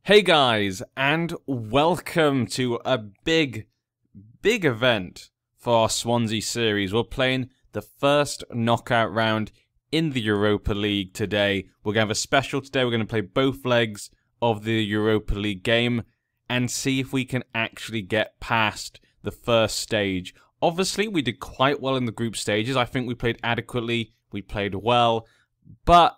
Hey guys, and welcome to a big event for our Swansea series. We're playing the first knockout round in the Europa League today. We're going to have a special today. We're going to play both legs of the Europa League game and see if we can actually get past the first stage. Obviously, we did quite well in the group stages. I think we played adequately. We played well, but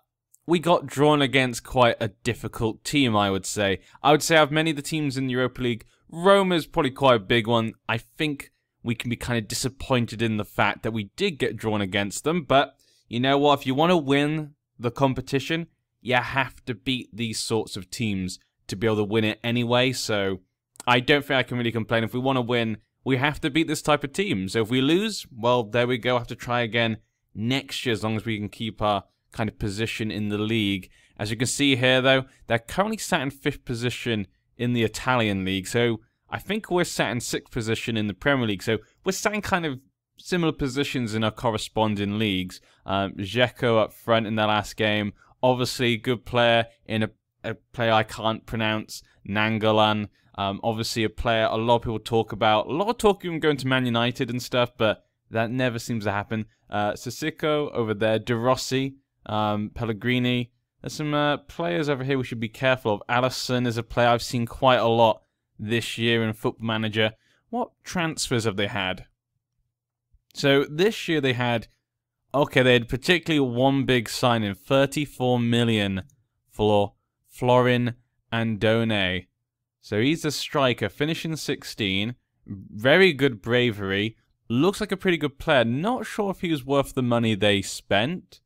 we got drawn against quite a difficult team, I would say. I would say out of many of the teams in the Europa League, Roma is probably quite a big one. I think we can be kind of disappointed in the fact that we did get drawn against them. But you know what? If you want to win the competition, you have to beat these sorts of teams to be able to win it anyway. So I don't think I can really complain. If we want to win, we have to beat this type of team. So if we lose, well, there we go. I have to try again next year as long as we can keep our kind of position in the league. As you can see here, though, they're currently sat in 5th position in the Italian league. So I think we're sat in 6th position in the Premier League. So we're sat in kind of similar positions in our corresponding leagues. Dzeko up front in their last game. Obviously, good player in a player I can't pronounce, Nangolan. Obviously, a player a lot of people talk about. A lot of talk even going to Man United and stuff, but that never seems to happen. Sissoko over there, De Rossi. Pellegrini. There's some players over here we should be careful of. Alisson is a player I've seen quite a lot this year in Football Manager. What transfers have they had? So this year they had particularly one big signing, 34 million for Florin Andone. So he's a striker, finishing 16, very good bravery, looks like a pretty good player. Not sure if he was worth the money they spent,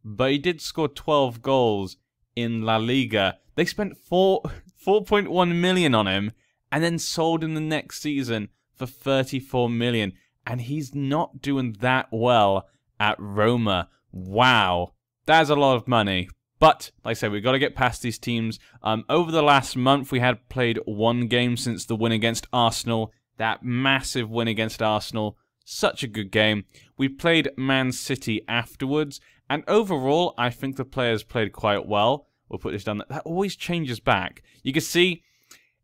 but he did score 12 goals in La Liga. They spent 4.1 million on him and then sold him the next season for 34 million. And he's not doing that well at Roma. Wow. That's a lot of money. But, like I said, we've got to get past these teams. Over the last month, we had played one game since the win against Arsenal. That massive win against Arsenal. Such a good game. We played Man City afterwards. And overall, I think the players played quite well. We'll put this down. That always changes back. You can see,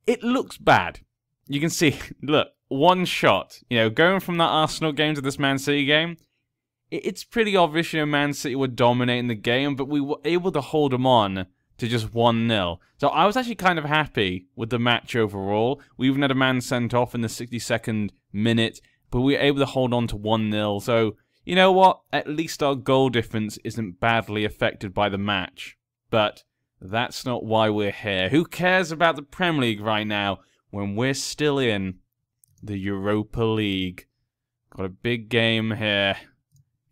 it looks bad. You can see, look, one shot. You know, going from that Arsenal game to this Man City game, it's pretty obvious, you know, Man City were dominating the game, but we were able to hold them on to just 1-0. So I was actually kind of happy with the match overall. We even had a man sent off in the 62nd minute, but we were able to hold on to 1-0. So, you know what? At least our goal difference isn't badly affected by the match. But that's not why we're here. Who cares about the Premier League right now when we're still in the Europa League? Got a big game here.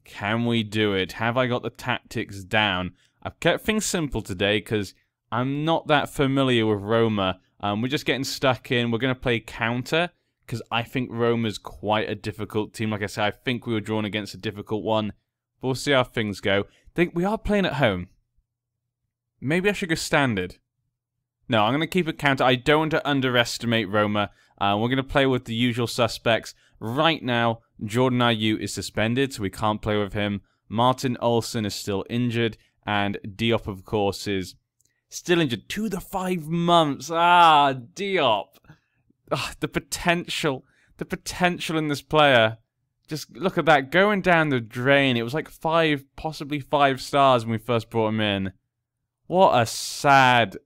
Can we do it? Have I got the tactics down? I've kept things simple today because I'm not that familiar with Roma. We're just getting stuck in. We're going to play counter, because I think Roma's quite a difficult team. Like I said, I think we were drawn against a difficult one. But we'll see how things go. We are playing at home. Maybe I should go standard. No, I'm going to keep it counter. I don't want to underestimate Roma. We're going to play with the usual suspects. Right now, Jordan Ayew is suspended, so we can't play with him. Martin Olsen is still injured. And Diop, of course, is still injured. 2 to 5 months. Ah, Diop. The potential in this player. Just look at that, going down the drain. It was like 5, possibly 5 stars when we first brought him in. What a sad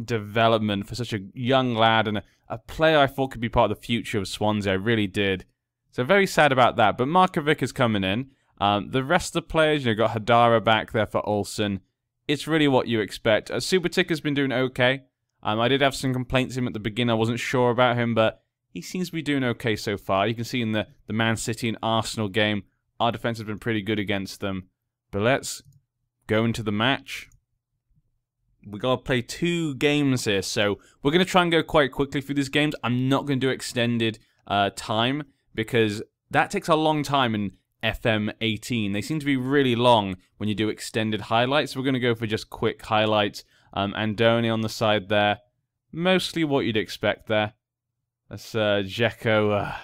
development for such a young lad and a player I thought could be part of the future of Swansea. I really did. So very sad about that. But Markovic is coming in. The rest of the players, you know, got Hadara back there for Olsen. It's really what you expect. Subotic has been doing okay. I did have some complaints of him at the beginning. I wasn't sure about him, but he seems to be doing okay so far. You can see in the Man City and Arsenal game, our defense has been pretty good against them. But let's go into the match. We got to play 2 games here, so we're going to try and go quite quickly through these games. I'm not going to do extended time, because that takes a long time in FM18. They seem to be really long when you do extended highlights. So we're going to go for just quick highlights. Andoni on the side there. Mostly what you'd expect there. That's Dzeko.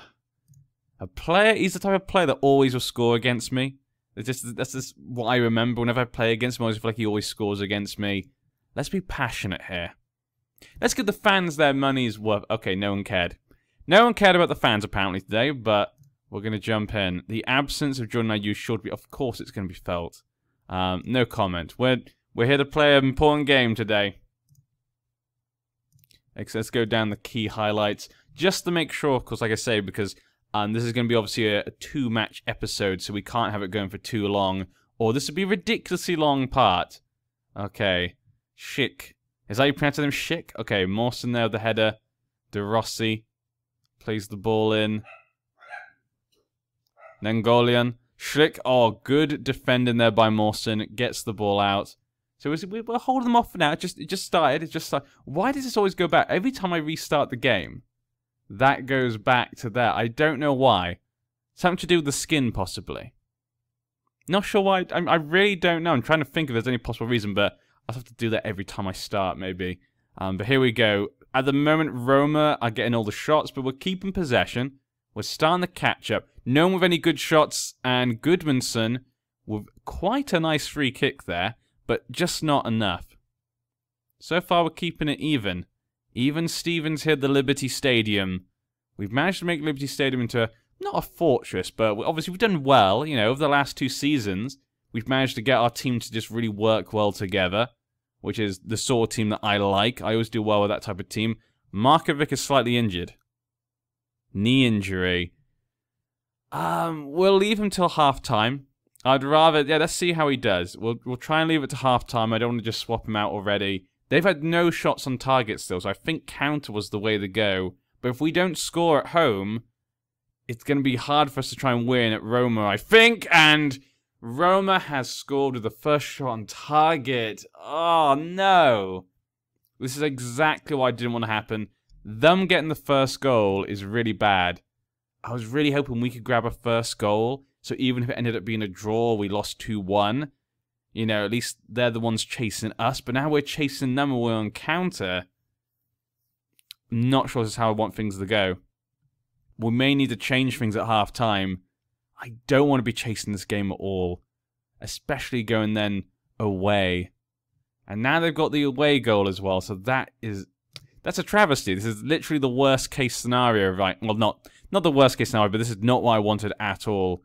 A player, he's the type of player that always will score against me. That's just what I remember. Whenever I play against him, I always feel like he always scores against me. Let's be passionate here. Let's give the fans their money's worth. Okay, no one cared. No one cared about the fans apparently today, but we're going to jump in. The absence of Jordan Ayew should be, of course it's going to be felt. No comment. We're here to play an important game today. Let's go down the key highlights. Just to make sure, of course, like I say, because this is going to be obviously a 2-match episode, so we can't have it going for too long. Or this would be a ridiculously long part. Okay. Schick. Is that how you pronounce him? Schick? Okay, Mawson there, the header. De Rossi plays the ball in. Nengolian. Schlick. Oh, good defending there by Mawson. Gets the ball out. So we're holding them off for now. It just started. Why does this always go back? Every time I restart the game, that goes back to there. I don't know why. Something to do with the skin, possibly. Not sure why. I really don't know. I'm trying to think if there's any possible reason, but I'll have to do that every time I start, maybe. But here we go. At the moment, Roma are getting all the shots, but we're keeping possession. We're starting the catch-up. No one with any good shots, and Goodmanson with quite a nice free kick there, but just not enough. So far, we're keeping it even. Even Stevens here at the Liberty Stadium. We've managed to make Liberty Stadium into, not a fortress, but obviously we've done well. You know, over the last 2 seasons, we've managed to get our team to just really work well together, which is the sort of team that I like. I always do well with that type of team. Markovic is slightly injured. Knee injury. We'll leave him till half-time. I'd rather, yeah, let's see how he does. We'll try and leave it to half-time. I don't want to just swap him out already. They've had no shots on target still, so I think counter was the way to go. But if we don't score at home, it's going to be hard for us to try and win at Roma, I think. And Roma has scored with the first shot on target. Oh, no. This is exactly what I didn't want to happen. Them getting the first goal is really bad. I was really hoping we could grab a first goal. So even if it ended up being a draw, we lost 2-1. You know, at least they're the ones chasing us. But now we're chasing them and we're on counter. Not sure this is how I want things to go. We may need to change things at half-time. I don't want to be chasing this game at all. Especially going then away. And now they've got the away goal as well. So that's a travesty. This is literally the worst case scenario, right? Well, not the worst case scenario, but this is not what I wanted at all.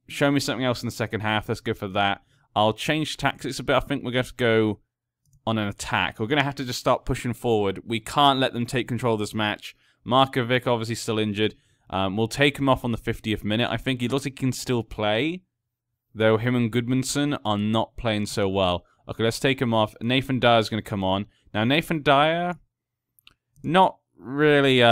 Show me something else in the second half. Let's go for that. I'll change tactics a bit. I think we're going to go on an attack. We're going to have to just start pushing forward. We can't let them take control of this match. Markovic obviously still injured. We'll take him off on the 50th minute. I think he looks like he can still play, though him and Goodmanson are not playing so well. Okay, let's take him off. Nathan Dyer's going to come on. Now, Nathan Dyer, not really, you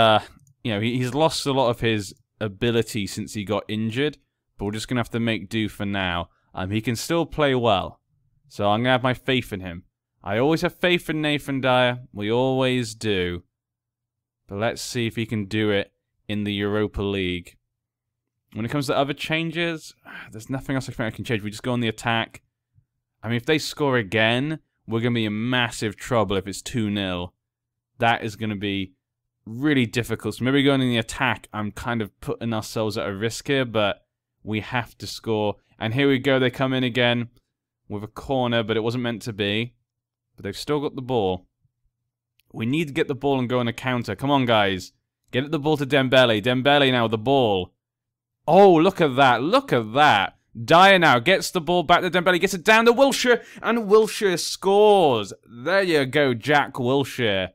know, he's lost a lot of his ability since he got injured, but we're just going to have to make do for now. He can still play well, so I'm going to have my faith in him. I always have faith in Nathan Dyer. We always do. But let's see if he can do it in the Europa League. When it comes to other changes, there's nothing else I think I can change. We just go on the attack. I mean, if they score again, we're going to be in massive trouble if it's 2-0. That is going to be really difficult. So maybe going in the attack, I'm kind of putting ourselves at a risk here, but we have to score. And here we go. They come in again with a corner, but it wasn't meant to be. But they've still got the ball. We need to get the ball and go on a counter. Come on, guys. Get the ball to Dembele. Dembele now with the ball. Oh, look at that. Look at that. Dyer now gets the ball back to Dembele. Gets it down to Wilshere. And Wilshere scores. There you go, Jack Wilshere.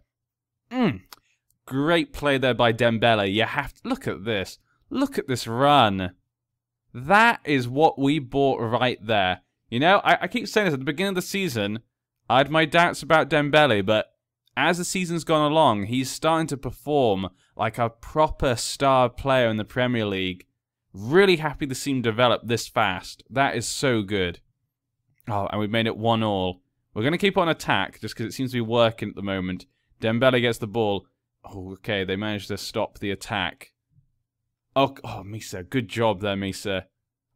Great play there by Dembele. You have to look at this. Look at this run. That is what we bought right there. You know, I keep saying this at the beginning of the season. I had my doubts about Dembele, but as the season's gone along, he's starting to perform like a proper star player in the Premier League. Really happy to see him develop this fast. That is so good. Oh, and we've made it 1-1. We're going to keep on attack just because it seems to be working at the moment. Dembele gets the ball. Oh, okay, they managed to stop the attack. Oh, Misa, good job there, Misa.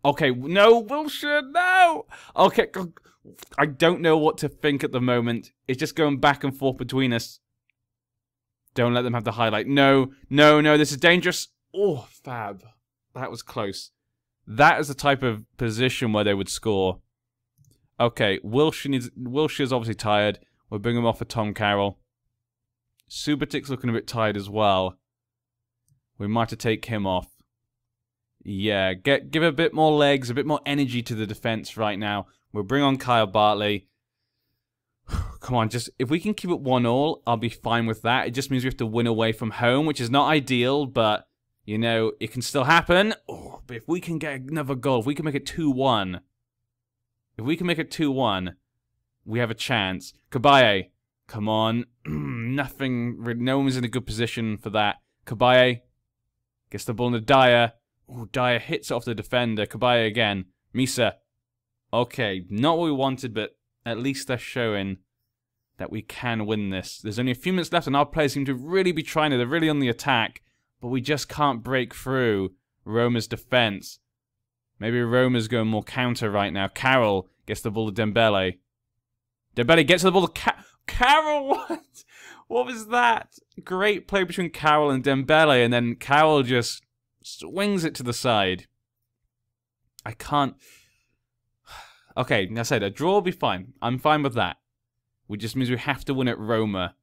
Okay, no, Wilshere, no! Okay, I don't know what to think at the moment. It's just going back and forth between us. Don't let them have the highlight. No, no, no, this is dangerous. Oh, fab. That was close. That is the type of position where they would score. Okay, Wilshere's obviously tired. We'll bring him off for Tom Carroll. Subotic's looking a bit tired as well. We might have to take him off. Yeah, give a bit more legs, a bit more energy to the defense right now. We'll bring on Kyle Bartley. Come on, just if we can keep it 1-1, I'll be fine with that. It just means we have to win away from home, which is not ideal, but, you know, it can still happen. Oh, but if we can get another goal, if we can make it 2-1, if we can make it 2-1, we have a chance. Kabaye, come on. Nothing, no one's in a good position for that. Kabaye gets the ball into Dyer. Oh, Dyer hits it off the defender. Kabaye again. Misa. Okay, not what we wanted, but at least they're showing that we can win this. There's only a few minutes left, and our players seem to really be trying to. They're really on the attack, but we just can't break through Roma's defense. Maybe Roma's going more counter right now. Carroll gets the ball to Dembele. Dembele gets the ball to Carroll. What? What was that? Great play between Carroll and Dembele, and then Carroll just swings it to the side. I can't. Okay, like I said, a draw will be fine. I'm fine with that. Which just means we have to win at Roma.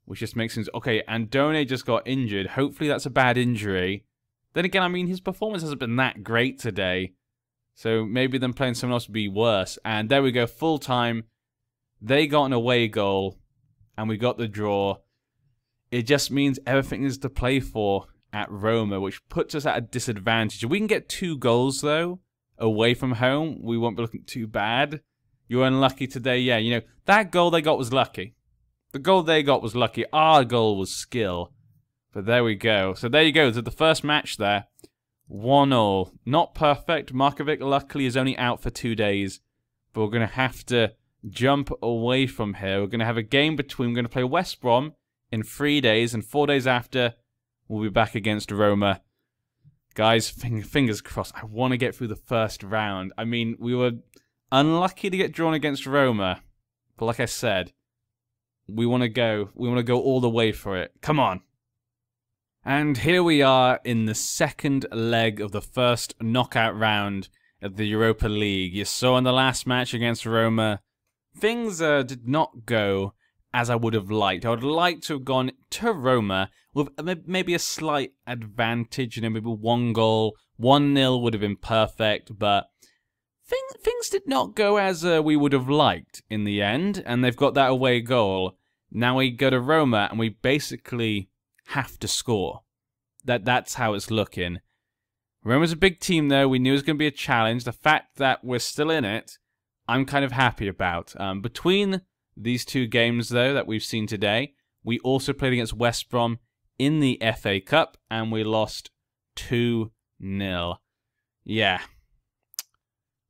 Which just makes things... Okay, Andone just got injured. Hopefully that's a bad injury. Then again, I mean, his performance hasn't been that great today. So maybe them playing someone else would be worse. And there we go, full time. They got an away goal. And we got the draw. It just means everything is to play for at Roma, which puts us at a disadvantage. If we can get 2 goals, though, away from home, we won't be looking too bad. You were unlucky today, yeah. You know, that goal they got was lucky. The goal they got was lucky. Our goal was skill. But there we go. So there you go. So the first match there, 1-1. Not perfect. Markovic, luckily, is only out for 2 days. But we're going to have to jump away from here. We're going to have a game between... We're going to play West Brom in 3 days. And 4 days after, we'll be back against Roma. Guys, fingers crossed. I want to get through the first round. I mean, we were unlucky to get drawn against Roma. But like I said, we want to go all the way for it. Come on. And here we are in the second leg of the first knockout round of the Europa League. You saw in the last match against Roma, things did not go as I would have liked. I would like to have gone to Roma with maybe a slight advantage, you know, maybe 1 goal, 1-0 would have been perfect, but things did not go as we would have liked in the end, and they've got that away goal. Now we go to Roma, and we basically have to score. That's how it's looking. Roma's a big team, though. We knew it was going to be a challenge. The fact that we're still in it, I'm kind of happy about. Between these 2 games, though, that we've seen today, we also played against West Brom in the FA Cup, and we lost 2-0. Yeah.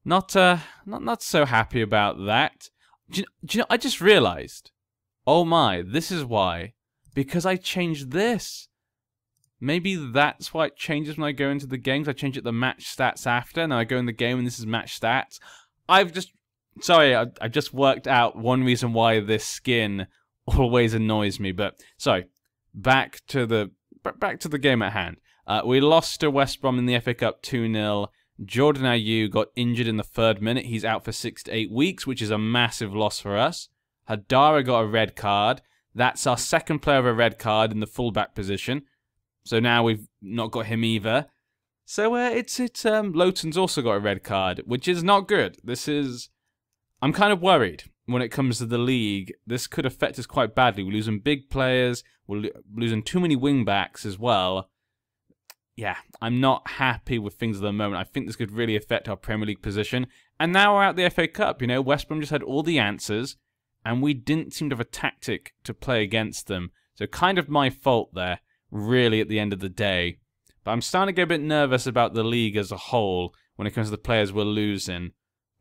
Not so happy about that. Do you know, I just realised, oh my, this is why. Because I changed this. Maybe that's why it changes when I go into the games. I change it to match stats after, and then I go in the game and this is match stats. I've just worked out one reason why this skin always annoys me. But sorry, back to the game at hand. We lost to West Brom in the FA Cup 2-0. Jordan Ayew got injured in the 3rd minute. He's out for 6 to 8 weeks, which is a massive loss for us. Hadara got a red card. That's our 2nd player of a red card in the fullback position. So now we've not got him either. So Lowton's also got a red card, which is not good. I'm kind of worried when it comes to the league. This could affect us quite badly. We're losing big players. We're losing too many wing-backs as well. Yeah, I'm not happy with things at the moment. I think this could really affect our Premier League position. And now we're out the FA Cup. You know, West Brom just had all the answers, and we didn't seem to have a tactic to play against them. So kind of my fault there, really, at the end of the day. But I'm starting to get a bit nervous about the league as a whole when it comes to the players we're losing.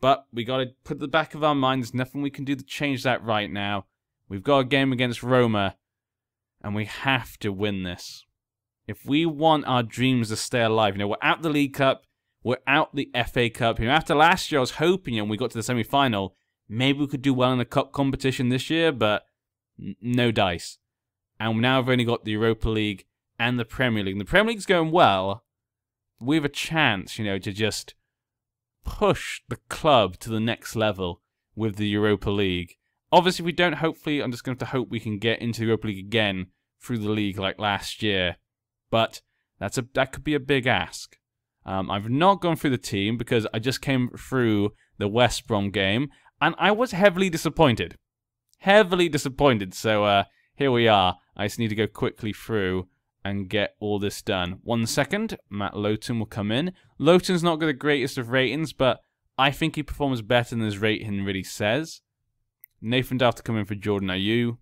But we got to put at the back of our mind, there's nothing we can do to change that right now. We've got a game against Roma, and we have to win this. If we want our dreams to stay alive, you know, we're out the League Cup, we're out the FA Cup. You know, after last year, I was hoping, you know, when we got to the semi-final, maybe we could do well in the cup competition this year, but no dice. And now we've only got the Europa League and the Premier League. And the Premier League's going well. We have a chance, you know, to just push the club to the next level with the Europa League. Obviously, if we don't, hopefully, I'm just going to hope we can get into the Europa League again through the league like last year. But that could be a big ask. I've not gone through the team because I just came through the West Brom game, and I was heavily disappointed. Heavily disappointed, so here we are. I just need to go quickly through and get all this done. 1 second, Matt Lowton will come in. Lowton's not got the greatest of ratings, but I think he performs better than his rating really says. Nathan Dove to come in for Jordan Ayew.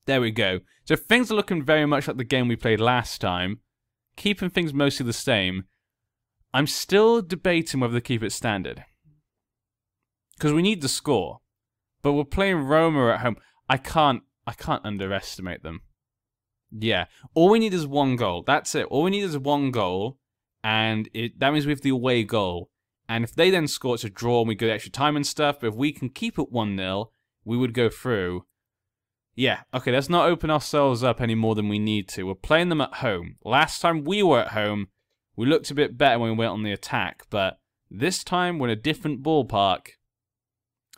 There we go. So things are looking very much like the game we played last time. Keeping things mostly the same. I'm still debating whether to keep it standard. Because we need the score. But we're playing Roma at home. I can't underestimate them. Yeah. All we need is 1 goal. That's it. All we need is 1 goal. And that means we have the away goal. And if they then score, it's a draw and we go extra time and stuff. But if we can keep it 1-0, we would go through. Yeah. Okay, let's not open ourselves up any more than we need to. We're playing them at home. Last time we were at home, we looked a bit better when we went on the attack. But this time, we're in a different ballpark.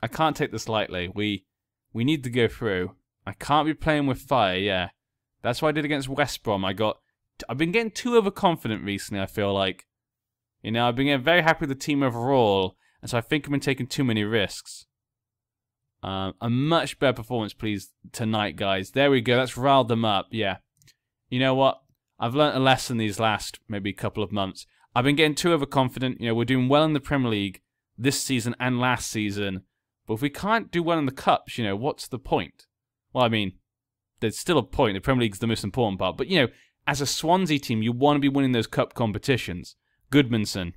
I can't take this lightly. We need to go through. I can't be playing with fire, yeah. That's what I did against West Brom. I've been getting too overconfident recently, I feel like. You know, I've been getting very happy with the team overall, and so I think I've been taking too many risks. A much better performance, please, tonight, guys. There we go. That's riled them up, yeah. You know what? I've learnt a lesson these last maybe couple of months. I've been getting too overconfident. You know, we're doing well in the Premier League this season and last season. But if we can't do well in the Cups, you know, what's the point? Well, I mean, there's still a point. The Premier League's the most important part. But, you know, as a Swansea team, you want to be winning those Cup competitions. Goodmanson.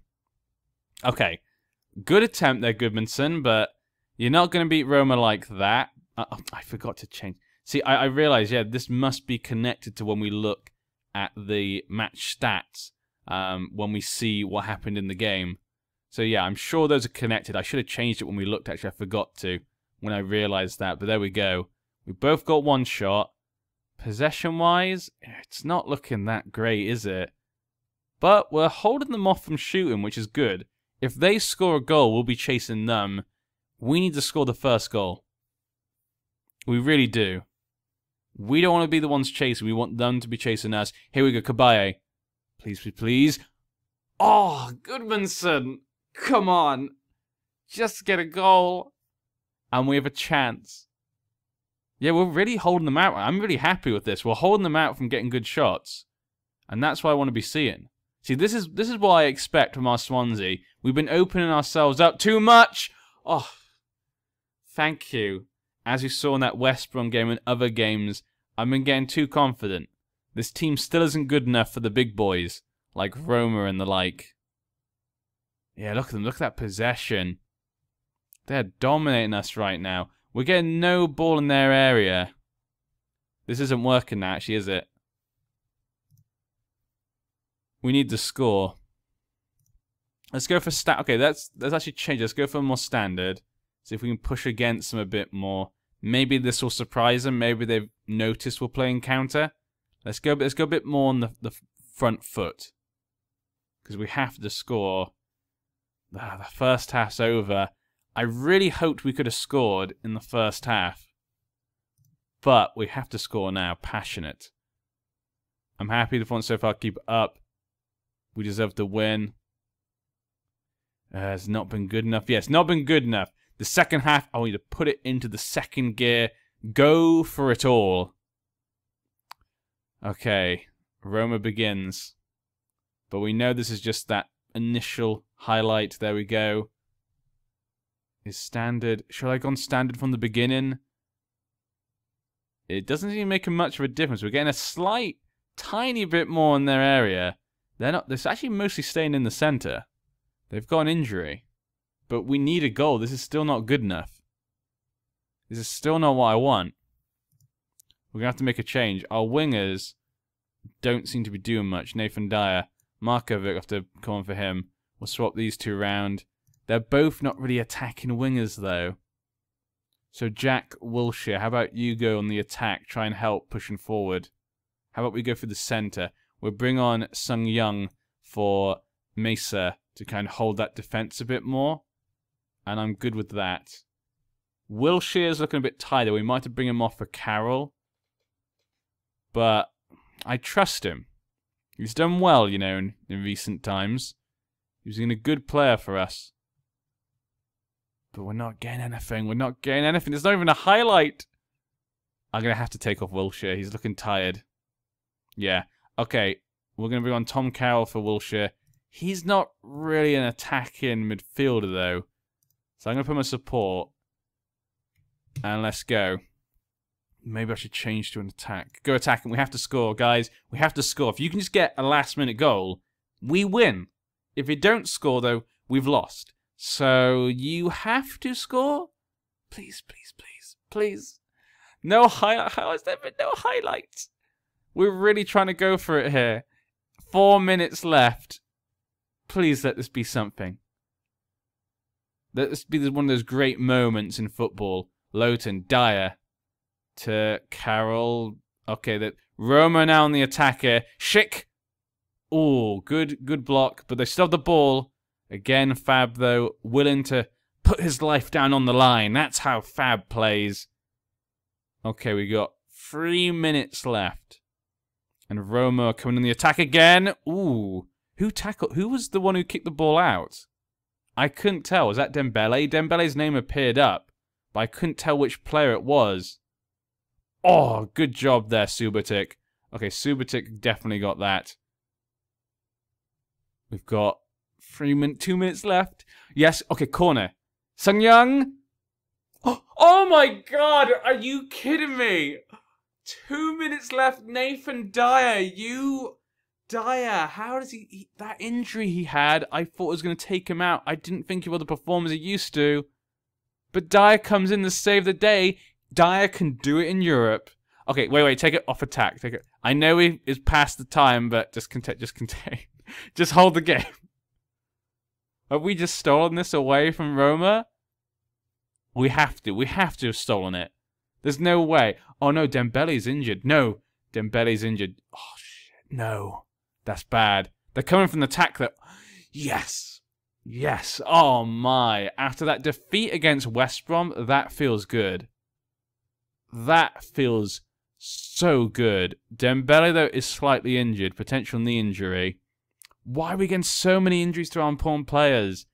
Okay. Good attempt there, Goodmanson, but you're not going to beat Roma like that. I forgot to change. See, I realize, yeah, this must be connected to when we look at the match stats, when we see what happened in the game. So, yeah, I'm sure those are connected. I should have changed it when we looked, actually. I forgot to when I realized that. But there we go. We both got 1 shot. Possession-wise, it's not looking that great, is it? But we're holding them off from shooting, which is good. If they score a goal, we'll be chasing them. We need to score the first goal. We really do. We don't want to be the ones chasing. We want them to be chasing us. Here we go, Kabaye. Please, please, please. Oh, Goodmanson. Come on. Just get a goal. And we have a chance. Yeah, we're really holding them out. I'm really happy with this. We're holding them out from getting good shots. And that's what I want to be seeing. See, this is what I expect from our Swansea. We've been opening ourselves up too much. Oh, thank you. As you saw in that West Brom game and other games, I've been getting too confident. This team still isn't good enough for the big boys, like Roma and the like. Yeah, look at them. Look at that possession. They're dominating us right now. We're getting no ball in their area. This isn't working now, actually, is it? We need to score. Let's go for Okay, let's actually change. Let's go for more standard. See if we can push against them a bit more. Maybe this will surprise them. Maybe they've noticed we're playing counter. Let's go a bit more on the front foot. Because we have to score. The first half's over. I really hoped we could have scored in the first half. But we have to score now. Passionate. I'm happy the front so far. Keep it up. We deserve to win. It's not been good enough. Yeah, it's not been good enough. The second half, I want you to put it into the second gear. Go for it all. Okay. Roma begins. But we know this is just that initial highlight. There we go. Is standard. Should I have gone standard from the beginning? It doesn't even make much of a difference. We're getting a slight, tiny bit more in their area. They're actually mostly staying in the center. They've got an injury. But we need a goal. This is still not good enough. This is still not what I want. We're going to have to make a change. Our wingers don't seem to be doing much. Nathan Dyer. Markovic, have to come on for him. We'll swap these two around. They're both not really attacking wingers, though. So Jack Wilshere, how about you go on the attack? Try and help pushing forward. How about we go for the center? We'll bring on Sung Young for Mesa to kind of hold that defense a bit more. And I'm good with that. Wilshere's looking a bit tired. We might have to bring him off for Carroll. but I trust him. He's done well, you know, in recent times. He's been a good player for us. But we're not getting anything. We're not getting anything. There's not even a highlight. I'm going to have to take off Wilshere. He's looking tired. Yeah. Okay. We're going to bring on Tom Carroll for Wilshere. He's not really an attacking midfielder, though. So I'm going to put him as support. And let's go. Maybe I should change to an attack. Go attacking. We have to score, guys. We have to score. If you can just get a last-minute goal, we win. If we don't score, though, we've lost. So you have to score? Please, please, please, please. No highlight. How has there been no highlights? We're really trying to go for it here. 4 minutes left. Please let this be something. Let this be one of those great moments in football. Lowton, Dyer to Carroll. Okay, that Roma now on the attack here. Schick. Oh, good block, but they still have the ball. Again, Fab, though, willing to put his life down on the line. That's how Fab plays. Okay, we got 3 minutes left. And Roma are coming in the attack again. Ooh. Who tackled? Who was the one who kicked the ball out? I couldn't tell. Was that Dembele? Dembele's name appeared up, but I couldn't tell which player it was. Oh, good job there, Subotic. Okay, Subotic definitely got that. We've got 2 minutes left. Yes, okay, corner. Sung Young. Oh my God, are you kidding me? 2 minutes left, Nathan Dyer. Dyer, how does he that injury he had, I thought was going to take him out. I didn't think he was the performance he used to. But Dyer comes in to save the day. Dyer can do it in Europe. Okay, wait, take it off attack. Take it. I know he is past the time, but just contain. Just hold the game. Have we just stolen this away from Roma? We have to have stolen it. There's no way. Oh no, Dembele's injured. No, Dembele's injured. Oh shit, no. That's bad. They're coming from the attack though. Yes. Yes. Oh my. After that defeat against West Brom, that feels good. That feels so good. Dembele though is slightly injured. Potential knee injury. Why are we getting so many injuries to our important players?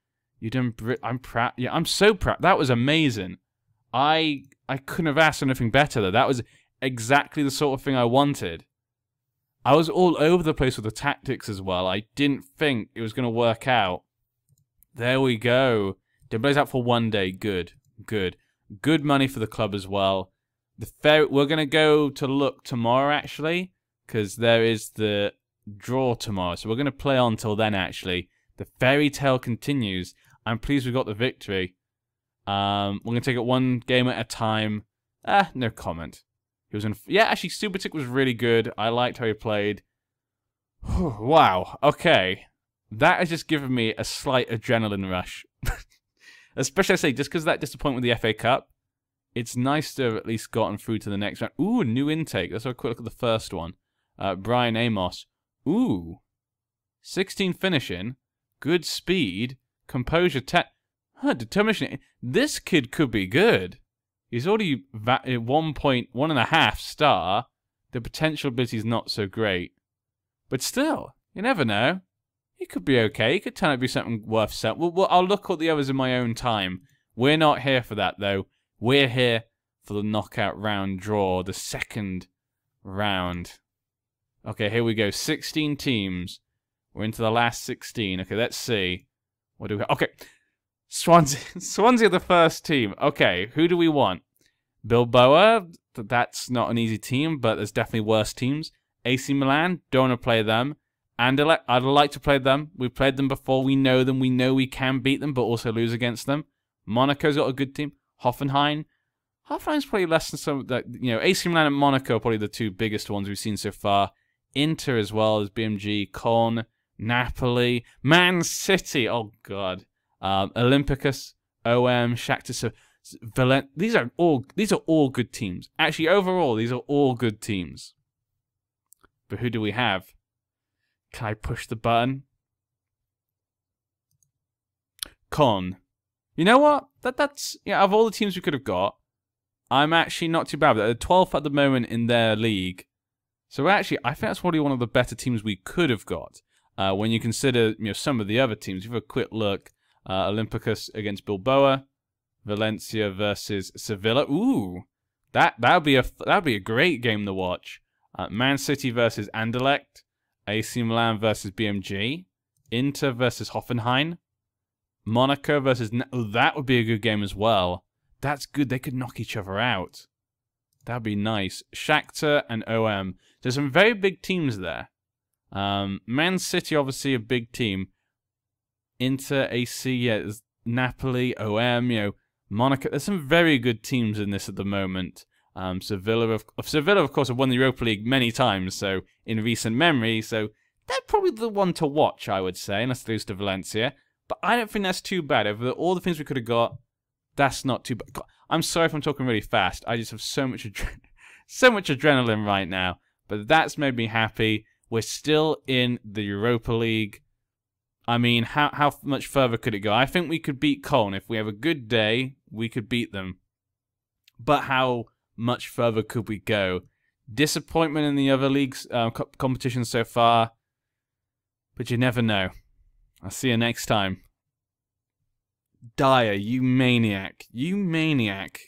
I'm proud. Yeah, I'm so proud. That was amazing. I couldn't have asked for anything better though. That was exactly the sort of thing I wanted. I was all over the place with the tactics as well. I didn't think it was going to work out. There we go. Dembele's out for 1 day. Good. Good money for the club as well. We're going to go to look tomorrow actually, because there is the draw tomorrow. So we're going to play on till then actually. The fairy tale continues. I'm pleased we got the victory. We're going to take it one game at a time. No comment. He was yeah, actually, Subotic was really good. I liked how he played. Wow. Okay. That has just given me a slight adrenaline rush. Especially, I say, just because of that disappointment with the FA Cup. It's nice to have at least gotten through to the next round. Ooh, new intake. Let's have a quick look at the first one. Brian Amos. Ooh. 16 finishing. Good speed. Composure. Determination. This kid could be good. He's already 1.1.5 star. The potential ability is not so great. But still, you never know. He could be okay. He could turn out to be something worth selling. Well, I'll look at the others in my own time. We're not here for that, though. We're here for the knockout round draw. The second round. Okay, here we go. 16 teams. We're into the last 16. Okay, let's see. What do we have? Okay. Swansea are the first team. Okay, who do we want? Bilbao, that's not an easy team, but there's definitely worse teams. AC Milan, don't want to play them. Anderlecht, I'd like to play them. We've played them before. We know them. We know we can beat them, but also lose against them. Monaco's got a good team. Hoffenheim. Hoffenheim's probably less than some. AC Milan and Monaco are probably the two biggest ones we've seen so far. Inter as well as BMG, Con, Napoli, Man City. Oh God. Olympiacos, OM, Shakhtar, Valent. These are all good teams. Actually, overall, these are all good teams. But who do we have? Can I push the button? Con. You know what? That's of all the teams we could have got, I'm actually not too bad. They're 12th at the moment in their league, So actually, I think that's probably one of the better teams we could have got. When you consider, some of the other teams, you have a quick look. Olympiacos against Bilbao, Valencia versus Sevilla. Ooh, that'd be a great game to watch. Man City versus Anderlecht, AC Milan versus BMG, Inter versus Hoffenheim, Monaco versus. That would be a good game as well. That's good. They could knock each other out. That'd be nice. Shakhtar and OM. There's some very big teams there. Man City, obviously a big team. Inter, AC, yeah, there's Napoli, OM, Monaco. There's some very good teams in this at the moment. Sevilla, of course, have won the Europa League many times, so in recent memory, so they're probably the one to watch, I would say, unless they lose to Valencia. But I don't think that's too bad. Over all the things we could have got, that's not too bad. God, I'm sorry if I'm talking really fast. I just have so much adrenaline right now. But that's made me happy. We're still in the Europa League. I mean, how much further could it go? I think we could beat Cologne. If we have a good day, we could beat them. But how much further could we go? Disappointment in the other leagues competitions so far. But you never know. I'll see you next time. Dyer, you maniac. You maniac.